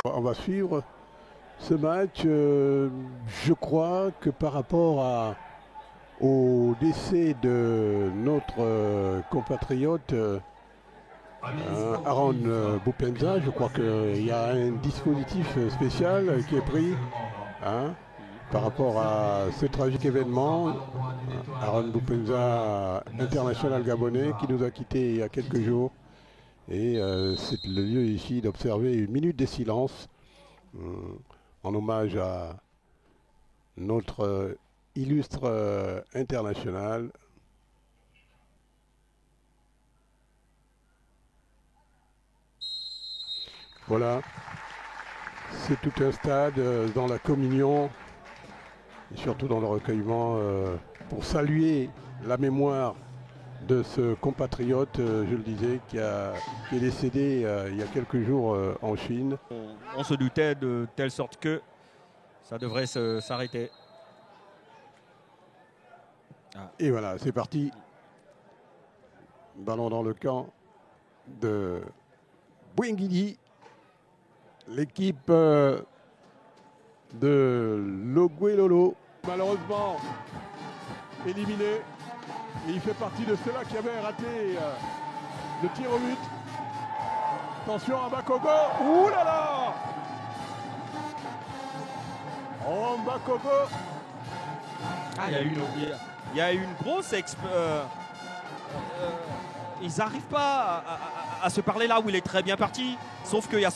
On va suivre ce match. Je crois que par rapport au décès de notre compatriote Aaron Boupendza, je crois qu'il y a un dispositif spécial qui est pris par rapport à ce tragique événement. Aaron Boupendza, international gabonais, qui nous a quittés il y a quelques jours. Et c'est le lieu ici d'observer une minute de silence en hommage à notre illustre international. Voilà, c'est tout un stade dans la communion et surtout dans le recueillement pour saluer la mémoire de ce compatriote, je le disais, qui est décédé il y a quelques jours en Chine. On se doutait de telle sorte que ça devrait s'arrêter. Et voilà, c'est parti. Ballon dans le camp de Bouingidi. L'équipe de Loguelolo, malheureusement éliminé. Et il fait partie de ceux-là qui avaient raté le tir au but. Attention à Mbakogo. Ouh là là! Oh Mbakogo. Il y a une grosse ils n'arrivent pas à se parler là où il est très bien parti. Sauf qu'il y a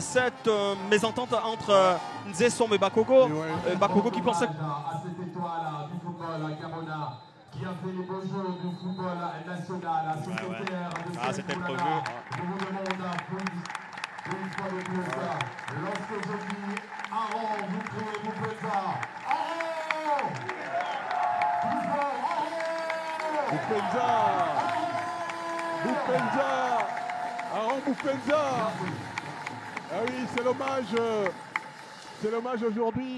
cette mésentente entre Nzesom et Mbakogo. Mbakogo qui pensait... Qui a fait les beaux jeux du football national, c'était prévu. Je vous demande une fois de plus, lorsque je dis Aaron, vous criez, vous faites ça. Aaron! Plus fort, Aaron! Boupendza! Aaron Boupendza! Ah oui, c'est l'hommage aujourd'hui.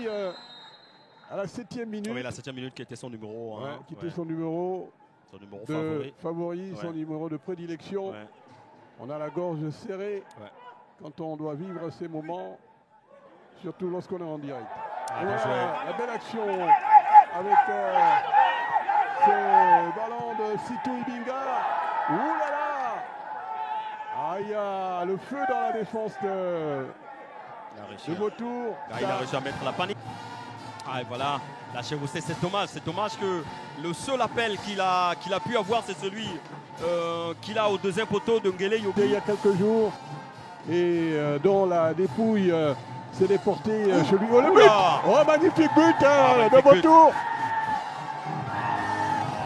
À la 7e minute. Oui, la 7e minute qui était son numéro. Qui était son numéro favori, son numéro de prédilection. Ouais. On a la gorge serrée quand on doit vivre ces moments, surtout lorsqu'on est en direct. La belle action avec ce ballon de Sitou Ibinga. Ouh là là! Il y a le feu dans la défense de Vautour. Il a réussi à mettre la panique. Et voilà, la chevauchée, c'est dommage que le seul appel qu'il a pu avoir, c'est celui qu'il a au deuxième poteau de Ngele Yobi. Il y a quelques jours, et dont la dépouille s'est déportée chez lui. Oh, le but! Oh, magnifique but de Vautour!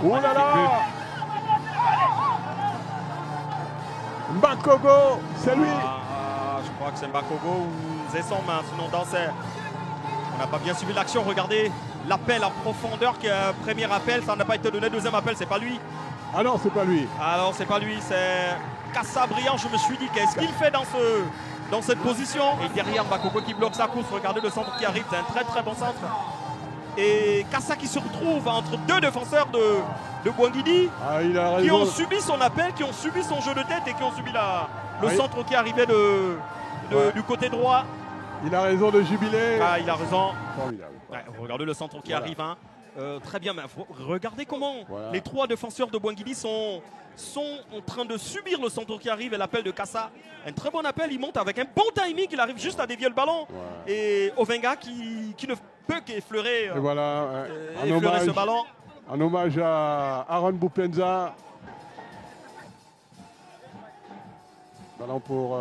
Oh là là! Mbakogo, c'est lui! Je crois que c'est Mbakogo ou Nzesom, sinon Danser. On n'a pas bien suivi l'action, regardez l'appel en profondeur, qui est un premier appel, ça n'a pas été donné, deuxième appel, c'est pas lui. Ah non, c'est pas lui. Alors c'est pas lui, c'est Kassa Briand, je me suis dit, qu'est-ce qu'il fait dans cette position? Et derrière Mbakogo qui bloque sa course, regardez le centre qui arrive, c'est un très très bon centre. Et Kassa qui se retrouve entre deux défenseurs de Bouingidi, qui ont subi son appel, qui ont subi son jeu de tête et qui ont subi le centre qui arrivait du côté droit. Il a raison de jubiler. Il a raison. Formidable. Regardez le centre qui arrive. Très bien, mais regardez comment les trois défenseurs de Bouingidi sont en train de subir le centre qui arrive et l'appel de Kassa. Un très bon appel, il monte avec un bon timing, il arrive juste à dévier le ballon. Et Ovenga qui ne peut qu'effleurer ce ballon. En hommage à Aaron Boupendza. Ballon pour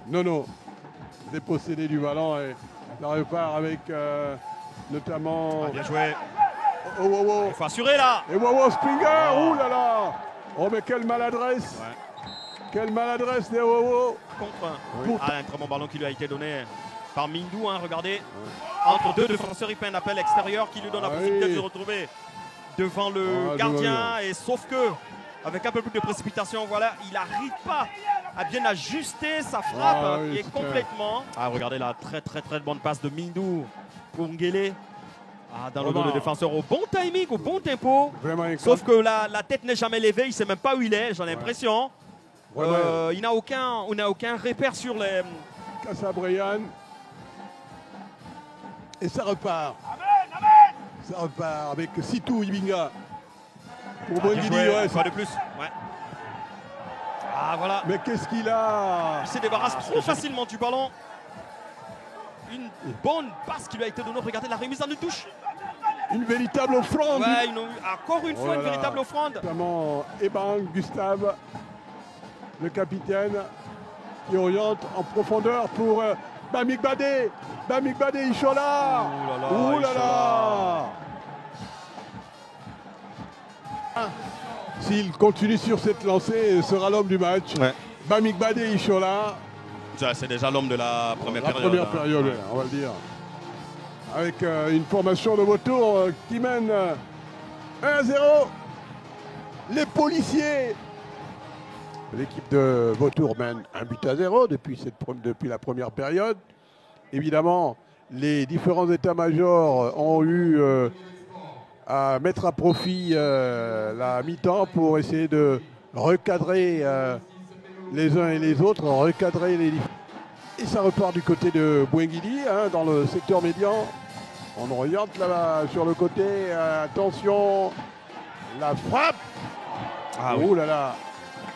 Nono. Dépossédé du ballon et la repart avec notamment... bien joué. Il faut assurer là. Et Wawo Springer, ouh là là. Oh mais quelle maladresse. Quelle maladresse des Wawo. Un très bon ballon qui lui a été donné par Mindou, regardez. Entre deux défenseurs, il fait un appel extérieur qui lui donne la possibilité de se retrouver devant le gardien. Et sauf que, avec un peu plus de précipitation, voilà, il n'arrive pas à bien ajuster sa frappe qui est complètement... Regardez la très très très bonne passe de Mindou pour Ngele. Dans le dos de défenseur au bon timing, au bon tempo. Sauf que la tête n'est jamais levée, il ne sait même pas où il est, j'ai l'impression. Il n'a aucun repère sur les... Cassabrian. Et ça repart. Ça repart avec Sitou Ibinga. Pour Boingidi, une fois de plus. Ouais. Voilà. Mais qu'est-ce qu'il a? Il se débarrasse trop facilement du ballon. Une bonne passe qui lui a été donnée. Regardez la remise en une touche. Une véritable offrande. Ouais, encore une fois, une véritable offrande. Notamment Eban Gustave, le capitaine, qui oriente en profondeur pour Bamik Badé. Bamik Badé, Ishola. Ouh là là. S'il continue sur cette lancée, il sera l'homme du match. Ouais. Bamik Badé, Ishola. C'est déjà l'homme de la première période. La première période, ouais, on va le dire. Avec une formation de Vautour qui mène 1-0. Les policiers. L'équipe de Vautour mène 1-0 depuis la première période. Évidemment, les différents états-majors ont eu à mettre à profit la mi-temps pour essayer de recadrer les uns et les autres, recadrer les différents. Et ça repart du côté de Boingidi, dans le secteur médian. On oriente là sur le côté, attention, la frappe. Oh là là,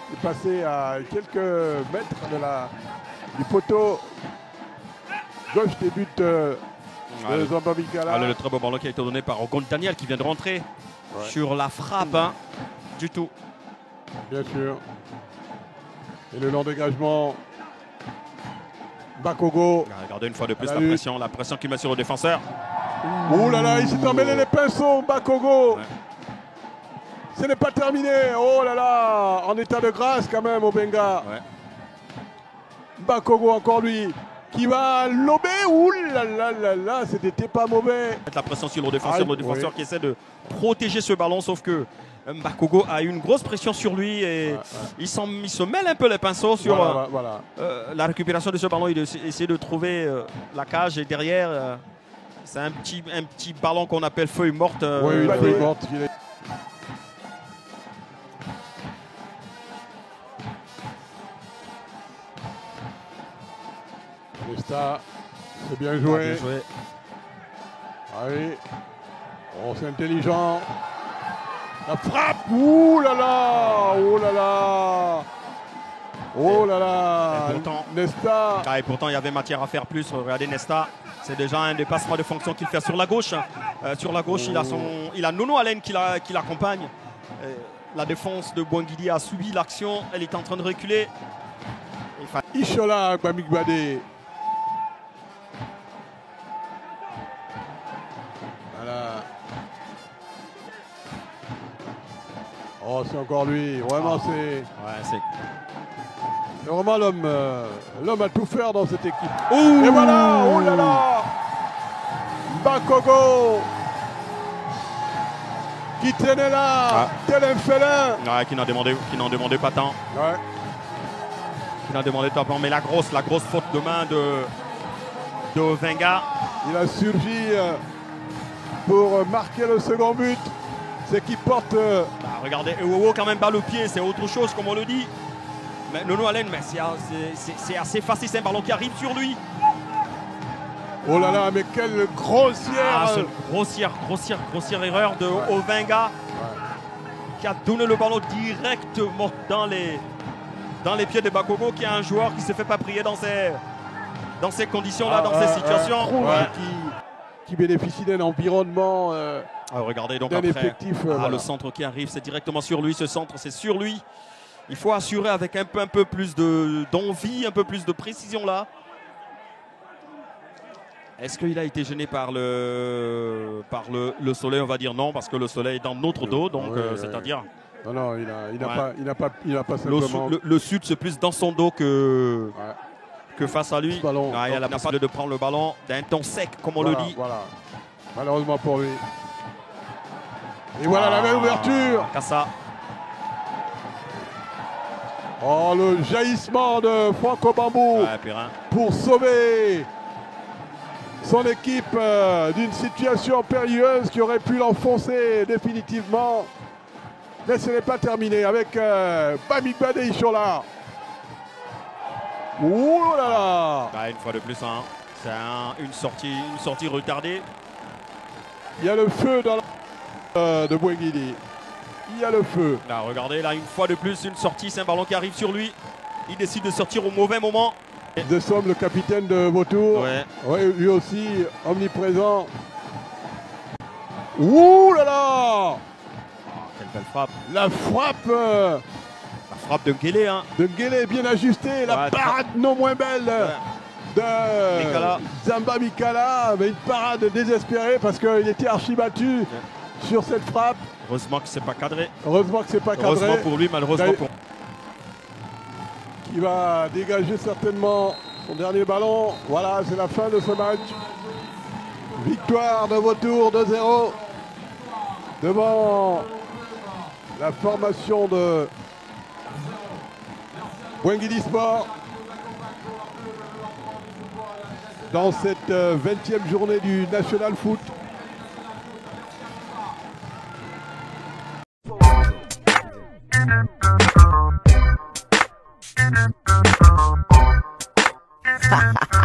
c'est passé à quelques mètres du poteau gauche des buts de Zambabikala. Le très beau ballon qui a été donné par Ogon Daniel qui vient de rentrer sur la frappe du tout. Bien sûr. Et le long dégagement. Bakogo. Regardez une fois de plus la pression qu'il met sur le défenseur. Oh là là, il s'est emmêlé les pinceaux, Bakogo. Ouais. Ce n'est pas terminé. Oh là là, en état de grâce quand même au Benga. Ouais. Bakogo encore lui, qui va lober. Ouh là là là là, c'était pas mauvais. La pression sur le défenseur, qui essaie de protéger ce ballon, sauf que Bakogo a une grosse pression sur lui et il se mêle un peu les pinceaux sur la récupération de ce ballon. Il essaie de trouver la cage et derrière, c'est un petit ballon qu'on appelle feuille morte. Oui, une feuille morte. Nesta, c'est bien joué. Oui. Oh, c'est intelligent. La frappe. Ouh là là. Oh là là. Oh là là. Et pourtant, Nesta. Et pourtant, il y avait matière à faire plus. Regardez Nesta. C'est déjà un dépassement de fonction qu'il fait sur la gauche. Sur la gauche, il a Nono Allen qui l'accompagne. La défense de Boingidi a subi l'action. Elle est en train de reculer. Ishola Bamik Badé. Voilà. Oh, c'est encore lui. Vraiment, c'est vraiment l'homme à tout faire dans cette équipe. Et voilà. Oh là là. Bakogo. Qui traînait là, tel un félin. Qui n'en demandait pas tant. Ouais. Qui n'en demandait pas tant. Mais la grosse faute de main de Venga. Il a surgi pour marquer le second but. C'est qui porte. Regardez, Ewowo quand même balle au pied, c'est autre chose comme on le dit. Mais Nono Allen, c'est assez facile, c'est un ballon qui arrive sur lui. Oh là là, mais quelle grossière grossière erreur de Ovenga qui a donné le ballon directement dans les pieds de Bakogo, qui est un joueur qui ne se fait pas prier dans ces conditions-là, dans ces situations. Qui bénéficie d'un environnement, regardez donc d'un après, effectif. Le centre qui arrive, c'est directement sur lui, ce centre, c'est sur lui. Il faut assurer avec un peu plus d'envie, un peu plus de précision là. Est-ce qu'il a été gêné par le soleil? On va dire non, parce que le soleil est dans notre dos, donc c'est-à-dire... Non, il n'a pas simplement... Le sud, c'est plus dans son dos que face à lui. Ballon, il a la possibilité de prendre le ballon d'un ton sec, comme on le dit. Voilà. Malheureusement pour lui. Et voilà la belle ouverture. Kassa. Oh, le jaillissement de Franco Bambou pour sauver son équipe d'une situation périlleuse qui aurait pu l'enfoncer définitivement. Mais ce n'est pas terminé avec Bamik Bade Ishola. Ouh là là! Bah, une fois de plus, hein. C'est une sortie retardée. Il y a le feu dans la de Bouengidi. Il y a le feu. Là, regardez, là, une fois de plus, une sortie. C'est un ballon qui arrive sur lui. Il décide de sortir au mauvais moment. De Somme, le capitaine de Vautour. Ouais. Ouais, lui aussi, omniprésent. Ouh là là! Quelle belle frappe. La frappe La frappe de Nguélé, hein. de Nguélé bien ajustée. La parade non moins belle de Zamba Mikala. Mais une parade désespérée parce qu'il était archi battu sur cette frappe. Heureusement que c'est pas cadré. Heureusement que c'est pas cadré. Heureusement pour lui, malheureusement pour... Qui va dégager certainement son dernier ballon. Voilà, c'est la fin de ce match. Victoire de Vautour 2-0 devant la formation de Bouengidi Sport dans cette 20e journée du National Foot. Ha ha ha!